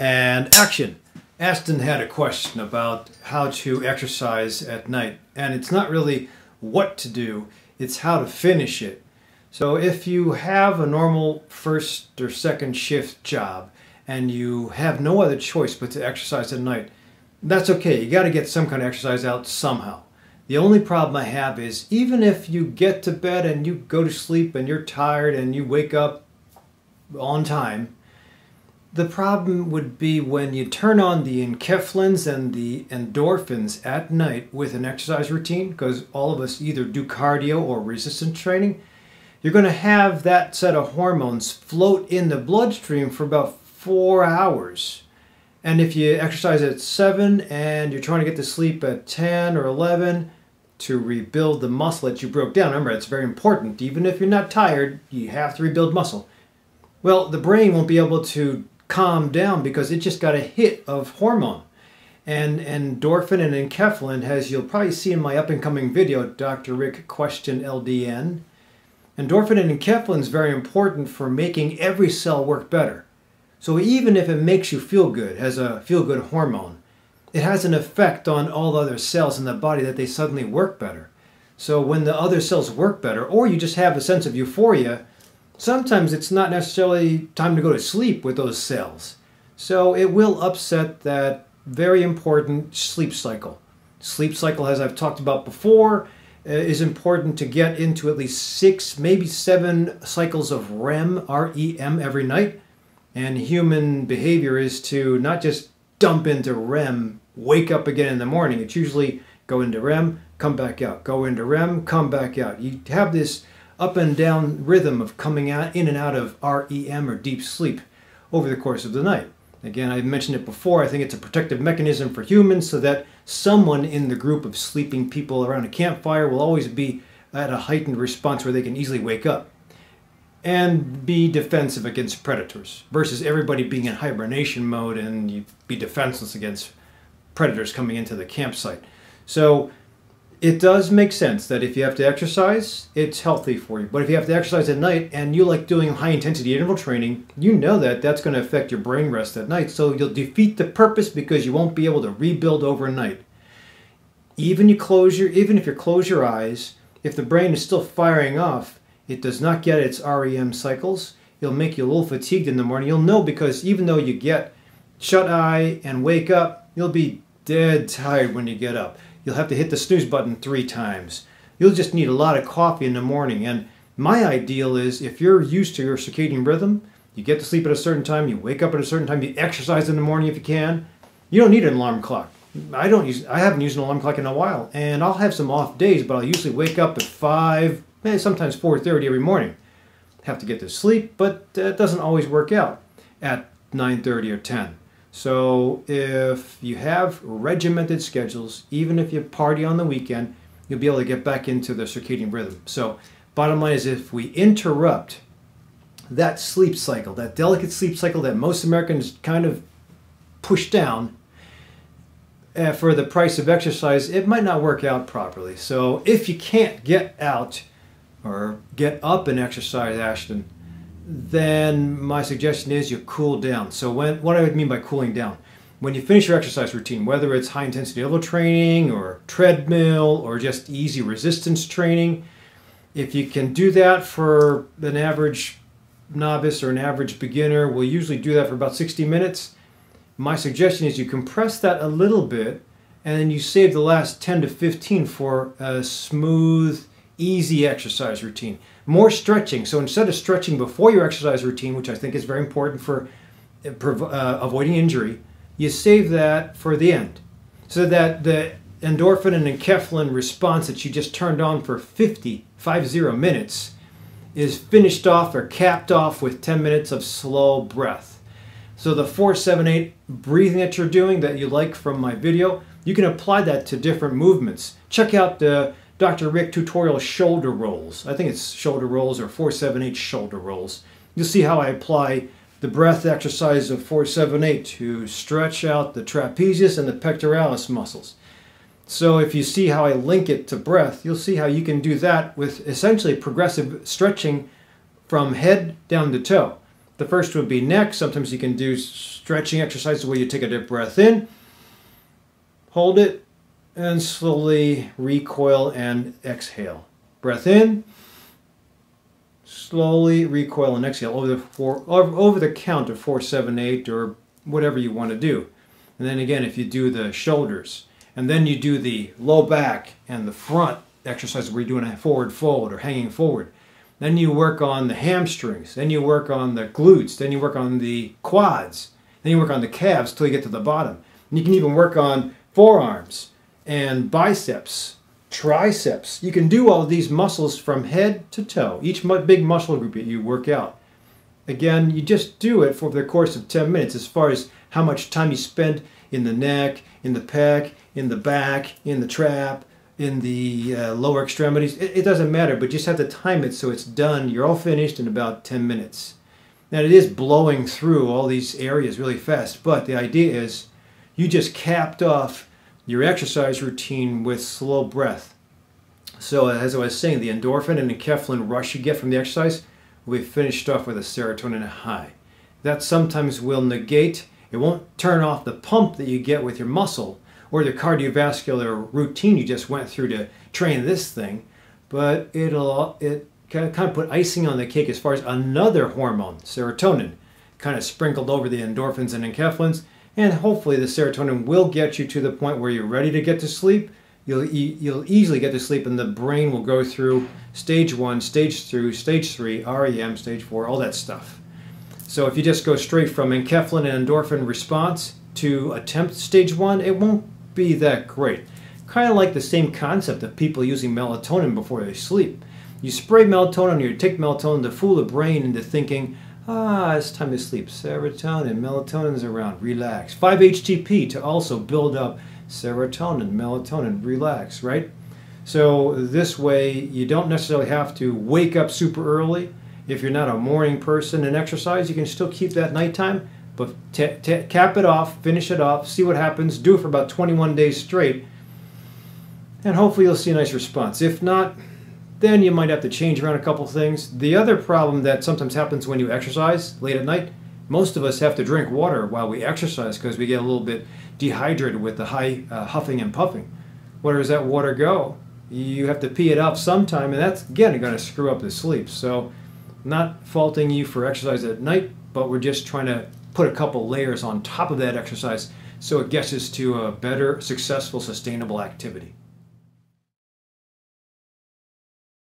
And action! Aston had a question about how to exercise at night. And it's not really what to do, it's how to finish it. So if you have a normal first or second shift job and you have no other choice but to exercise at night, that's okay. You got to get some kind of exercise out somehow. The only problem I have is even if you get to bed and you go to sleep and you're tired and you wake up on time, the problem would be when you turn on the enkephalins and the endorphins at night with an exercise routine, because all of us either do cardio or resistance training. You're going to have that set of hormones float in the bloodstream for about 4 hours. And if you exercise at 7 and you're trying to get to sleep at 10 or 11 to rebuild the muscle that you broke down, remember, it's very important. Even if you're not tired, you have to rebuild muscle. Well, the brain won't be able to calm down because it just got a hit of hormone. And endorphin and enkephalin, as you'll probably see in my up-and-coming video, DrRic question LDN, endorphin and enkephalin is very important for making every cell work better. So even if it makes you feel good, has a feel-good hormone, it has an effect on all the other cells in the body that they suddenly work better. So when the other cells work better, or you just have a sense of euphoria, sometimes it's not necessarily time to go to sleep with those cells. So it will upset that very important sleep cycle. Sleep cycle, as I've talked about before, is important to get into at least 6, maybe 7 cycles of REM, R-E-M, every night. And human behavior is to not just dump into REM, wake up again in the morning. It's usually go into REM, come back out, go into REM, come back out. You have this up and down rhythm of coming out in and out of REM or deep sleep over the course of the night. Again, I mentioned it before, I think it's a protective mechanism for humans so that someone in the group of sleeping people around a campfire will always be at a heightened response where they can easily wake up and be defensive against predators versus everybody being in hibernation mode and you be defenseless against predators coming into the campsite. So it does make sense that if you have to exercise, it's healthy for you. But if you have to exercise at night and you like doing high-intensity interval training, you know that that's going to affect your brain rest at night. So you'll defeat the purpose because you won't be able to rebuild overnight. Even if you close your eyes, if the brain is still firing off, it does not get its REM cycles. It'll make you a little fatigued in the morning. You'll know because even though you get shut-eye and wake up, you'll be dead tired when you get up. You'll have to hit the snooze button 3 times. You'll just need a lot of coffee in the morning. And my ideal is if you're used to your circadian rhythm, you get to sleep at a certain time, you wake up at a certain time, you exercise in the morning if you can, you don't need an alarm clock. I haven't used an alarm clock in a while. And I'll have some off days, but I'll usually wake up at 5, sometimes 4:30 every morning. Have to get to sleep, but it doesn't always work out at 9:30 or 10. So if you have regimented schedules, even if you party on the weekend, you'll be able to get back into the circadian rhythm. So bottom line is if we interrupt that sleep cycle, that delicate sleep cycle that most Americans kind of push down for the price of exercise, it might not work out properly. So if you can't get out or get up and exercise, Aston, then my suggestion is you cool down. So what I would mean by cooling down, when you finish your exercise routine, whether it's high intensity interval training or treadmill or just easy resistance training, if you can do that for an average novice or an average beginner, we'll usually do that for about 60 minutes. My suggestion is you compress that a little bit and then you save the last 10 to 15 for a smooth, easy exercise routine. More stretching. So instead of stretching before your exercise routine, which I think is very important for avoiding injury, you save that for the end. So that the endorphin and enkephalin response that you just turned on for 50 minutes is finished off or capped off with 10 minutes of slow breath. So the 4-7-8 breathing that you're doing that you like from my video, you can apply that to different movements. Check out the DrRic tutorial shoulder rolls. I think it's shoulder rolls or 4-7-8 shoulder rolls. You'll see how I apply the breath exercise of 4-7-8 to stretch out the trapezius and the pectoralis muscles. So if you see how I link it to breath, you'll see how you can do that with essentially progressive stretching from head down to toe. The first would be neck. Sometimes you can do stretching exercises where you take a deep breath in, hold it, and slowly recoil and exhale. Breath in, slowly recoil and exhale over the count of 4, 7, 8, or whatever you want to do. And then again, if you do the shoulders, and then you do the low back and the front exercise where you're doing a forward fold or hanging forward. Then you work on the hamstrings, then you work on the glutes, then you work on the quads, then you work on the calves till you get to the bottom. And you can even work on forearms and biceps, triceps. You can do all of these muscles from head to toe, each big muscle group that you work out. Again, you just do it for the course of 10 minutes as far as how much time you spend in the neck, in the pec, in the back, in the trap, in the lower extremities. It doesn't matter, but you just have to time it so it's done. You're all finished in about 10 minutes. Now it is blowing through all these areas really fast, but the idea is you just capped off your exercise routine with slow breath. So as I was saying, the endorphin and enkephalin rush you get from the exercise will be finished off with a serotonin high. That sometimes will negate, it won't turn off the pump that you get with your muscle or the cardiovascular routine you just went through to train this thing, but it kind of put icing on the cake as far as another hormone, serotonin, kind of sprinkled over the endorphins and enkephalins, and hopefully the serotonin will get you to the point where you're ready to get to sleep. You'll easily get to sleep, and the brain will go through stage 1, stage 2, stage 3, REM, stage 4, all that stuff. So if you just go straight from enkephalin and endorphin response to attempt stage 1, it won't be that great. Kind of like the same concept of people using melatonin before they sleep. You spray melatonin, or you take melatonin to fool the brain into thinking, it's time to sleep. Serotonin, melatonin's around, relax. 5-HTP to also build up serotonin, melatonin, relax, right? So this way you don't necessarily have to wake up super early. If you're not a morning person and exercise, you can still keep that nighttime, but cap it off, finish it off, see what happens, do it for about 21 days straight, and hopefully you'll see a nice response. If not, then you might have to change around a couple things. The other problem that sometimes happens when you exercise late at night, most of us have to drink water while we exercise because we get a little bit dehydrated with the high huffing and puffing. Where does that water go? You have to pee it up sometime, and that's, again, going to screw up the sleep. So not faulting you for exercise at night, but we're just trying to put a couple layers on top of that exercise so it gets us to a better, successful, sustainable activity.